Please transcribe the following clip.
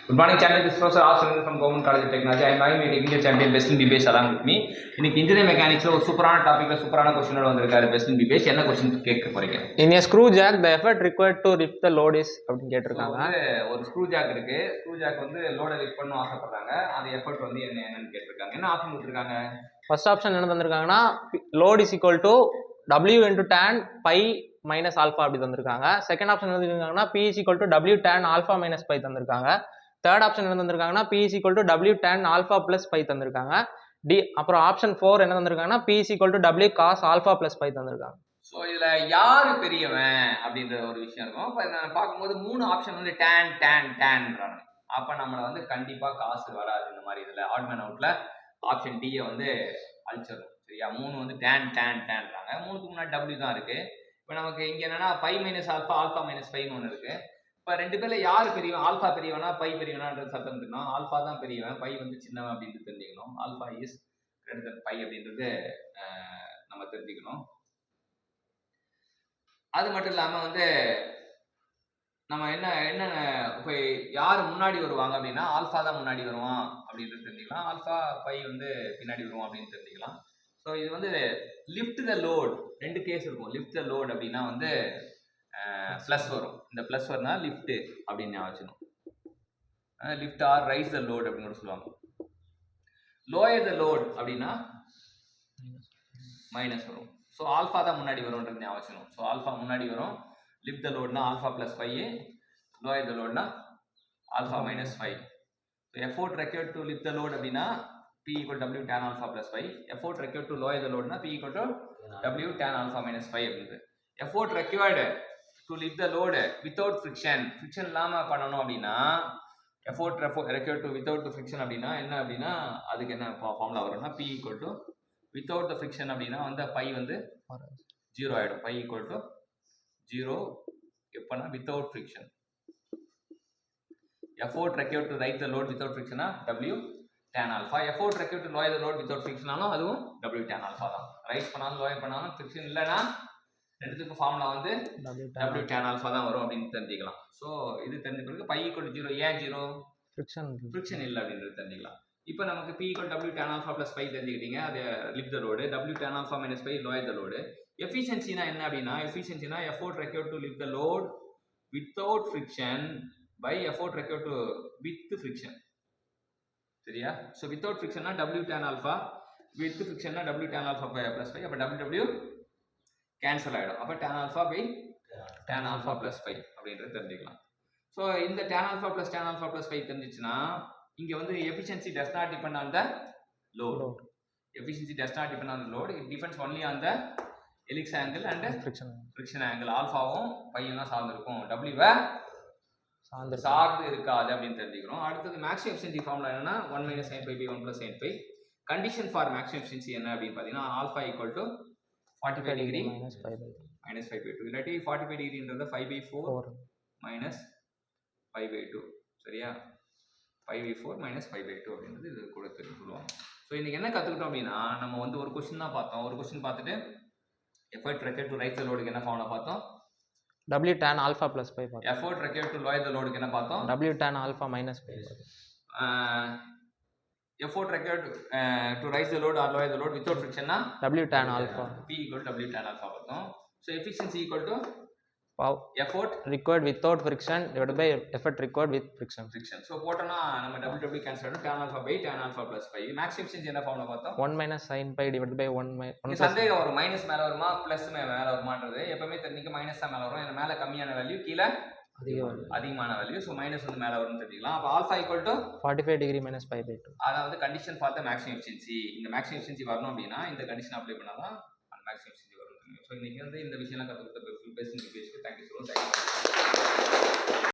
Good morning, channel. This is Professor Aswin from Government College of Technology. I am having a technical champion Best in Debates along with me. இன்னைக்கு engineering மெக்கானிக்ஸ்ல ஒரு சூப்பரான டாபிக்ல சூப்பரான क्वेश्चनோட வந்திருக்காரு Best in Debates. என்ன question கேட்க போறீங்க? In a screw jack the effort required to lift the load is அப்படினு கேட்டிருக்காங்க. ஒரு ஸ்க்ரூ ஜாக் இருக்கு. ஸ்க்ரூ ஜாக் வந்து லோட லிஃப்ட் பண்ணனும் ஆசைப்படுறாங்க. அந்த எஃபர்ட் வந்து என்னன்னு கேட்டிருக்காங்க. என்ன ஆப்ஷன் கொடுத்திருக்காங்க? ஃபர்ஸ்ட் ஆப்ஷன் என்ன தந்திருக்காங்கன்னா load is equal to W into tan pi minus alpha அப்படி தந்திருக்காங்க. செகண்ட் ஆப்ஷன் என்ன தந்திருக்காங்கன்னா P is equal to W tan alpha minus pi தந்திருக்காங்க. தேர்ட் ஆப்ஷன் என்ன தந்திருக்காங்கன்னா P is equal to W tan alpha plus pi தந்திருக்காங்க. D அப்புறம் option 4 என்ன தந்திருக்காங்கன்னா P is equal to W cos alpha plus pi தந்திருக்காங்க. So இதுல யாரு பெரியவன் அப்படின்ற ஒரு விஷயம் இருக்கும். இப்போ நான் பார்க்கும்போது 3 ஆப்ஷன் வந்து டேன் டேன் டேன்றாங்க. அப்ப நம்மள வந்து கண்டிப்பா காசு வராது. இந்த மாதிரி இதுல ஆட் மேன் அவுட்ல ஆப்ஷன் டியை வந்து அழிச்சிடும். சரியா? 3 வந்து டேன் டேன் டேன்றாங்க. 3க்கு முன்னாடி டபிள்யூ தான் இருக்கு. இப்போ நமக்கு இங்க என்னன்னா pi minus alpha alpha minus பைன்னு ஒன்று இருக்கு. இப்போ ரெண்டு பேர்ல யாரு பெரியவன்? ஆல்ஃபா பெரியவனா பை பெரியவனான்றது சத்தம் இருக்கணும். ஆல்ஃபா தான் பெரியவன், பை வந்து சின்னவன் அப்படின்னு தெரிஞ்சுக்கணும். Alpha is greater than pi அப்படின்றது நம்ம தெரிஞ்சுக்கணும். அது மட்டும் இல்லாம வந்து நம்ம என்ன இப்போ யாரு முன்னாடி வருவாங்க அப்படின்னா ஆல்ஃபா தான் முன்னாடி வருவான் அப்படின்றது தெரிஞ்சுக்கலாம். ஆல்ஃபா பை வந்து பின்னாடி வருவோம் அப்படின்னு தெரிஞ்சுக்கலாம். ஸோ இது வந்து லிஃப்ட் த லோட் ரெண்டு கேஸ் இருக்கும். லிஃப்ட் த லோட் அப்படின்னா வந்து ப்ளஸ் வரும். இந்த ப்ளஸ் வரனா லிஃப்ட் அப்படின்னு ஞாபகம் வச்சுக்கணும். Lift or raise the load அப்படின்னு கூட சொல்லுவாங்க. லோயர் த லோட் அப்படின்னா மைனஸ் வரும். ஸோ ஆல்ஃபா தான் முன்னாடி வரும்ன்றது ஞாபகம் வச்சுக்கணும். ஸோ ஆல்ஃபா முன்னாடி வரும். லிஃப்ட் த லோட்னா ஆல்ஃபா பிளஸ் 5, லோயர் த லோட்னா alpha minus 5. So effort required to lift the load அப்படின்னா P equal W tan alpha plus 5. எஃபோர்ட் ரெக்யர்ட் டு லோயர் த லோட்னா P equal to W tan alpha minus 5 அப்படின்றது. Effort required to lift the load without friction, friction இல்லாமல் பண்ணணும் அப்படின்னா effort required to without friction அப்படின்னா என்ன அப்படின்னா அதுக்கு என்ன ஃபார்முலா வரும்னா P equal to without the friction அப்படின்னா வந்து பை வந்து 0 ஆகிடும். பை ஈக்குவல் டு 0 எப்போனா without friction. Effort required to raise the load without ஃப்ரிக்ஷனா W tan alpha. Effort required to lower the load without ஃப்ரிக்ஷனாலும் அதுவும் W tan alpha தான். Raise பண்ணாலும் லோயர் பண்ணாலும் ஃப்ரிக்ஷன் இல்லைன்னா ரெண்டுத்துக்கும் ஃபார்முலா வந்து W tan alpha தான் வரும் அப்படின்னு தெரிஞ்சுக்கலாம். ஸோ இது தெரிஞ்ச பிறகு பை ஈக்குவல் டு 0 ஏன் 0? ஃப்ரிக்ஷன் இல்லை அப்படின்றது தெரிஞ்சுக்கலாம். இப்போ நமக்கு P equal W tan alpha plus 5 தெரிஞ்சுக்கிட்டீங்க. அது lift the load. W tan alpha minus 5 lower the load. எஃபிஷியன்சினா என்ன அப்படின்னா எஃபிஷியன்சினா effort required to lift the load without friction by effort required to with friction. சரியா? ஸோ வித்தவுட் ஃப்ரிக்ஷன்னா W tan alpha, with ஃப்ரிக்ஷன்னா W tan alpha plus 5. அப்போ W cancel ஆகிடும். அப்போ tan alpha by tan alpha plus 5 அப்படின்றது தெரிஞ்சுக்கலாம். So இந்த tan alpha plus tan alpha plus 5 தெரிஞ்சிச்சுன்னா இங்க வந்து efficiency does not depend on the load. Efficiency does not depend on the load. It depends only on the helix angle and friction angle. ஆல்பாவும் பையும் தான் சார்ந்து இருக்கும். W சார்ந்து இருக்காது அப்படின்னு தெரிஞ்சுக்கிறோம். அடுத்தது மேக்ஸிமம் எஃபிஷியன்சி ஃபார்முலா என்னன்னா 1 minus sin pi by 1 plus sin pi. Condition for maximum efficiency என்ன அப்படின்னு பார்த்தீங்கன்னா alpha equal to 45 degree minus 5 by 2. இல்லாட்டி 45 டிகிரின்றது 5 by 4 minus 5 by 2. சரியா? 5/4 minus 5/2 அப்படின்றது இது கூட சொல்லுவாங்க. ஸோ இன்னைக்கு என்ன கற்றுக்கிட்டோம் அப்படின்னா நம்ம வந்து ஒரு கொஸ்டின் தான் பார்த்தோம். ஒரு கொஸ்டின் பார்த்துட்டு எஃபர்ட் ரெக்யர்ட் டு ரைட் த லோடுக்கு என்ன ஃபார்முலா பார்த்தோம்? W tan alpha plus 5 பார்த்தோம். Effort required to lower the லோடுக்கு என்ன பார்த்தோம்? W tan alpha minus 5. Effort required to raise the load or lower the load without ஃப்ரிக்ஷன்னா W tan alpha. P equal to W tan alpha பார்த்தோம். So efficiency equal to effort required without friction divided by effort required with friction. So போட்டோம்னா நம்ம W cancel ஆகிடும். tan alpha by tan alpha plus 5. Maximum efficiency என்ன formula பார்த்தோம்? 1 minus sin pi divided by 1 சந்தேகம் வரும். Minus மேலே வருமா plus மேலே வருமானது எப்பவுமே தெரிஞ்சுக்க மைனஸ் தான் மேலே வரும். ஏன்னா மேலே கம்மியான வேல்யூ கீழே அதிகமான வேல்யூ. ஸோ மைனஸ் வந்து மேலே வரும்னு தெரிஞ்சுக்கலாம். அப்போ alpha equal to 45 degree minus 5/2. அதாவது condition for the maximum efficiency. இந்த மேக்ஸிமம் எஃபிஷியன்சி வரணும் அப்படின்னா இந்த கண்டிஷன் அப்ளை பண்ணாதான் அந்த மேக்ஸிமம் எஃபிஷியன்சி வரும். ஸோ இன்னைக்கு வந்து இந்த விஷயம்லாம் கற்றுக்கிட்ட பேசுங்க. Thank you so much.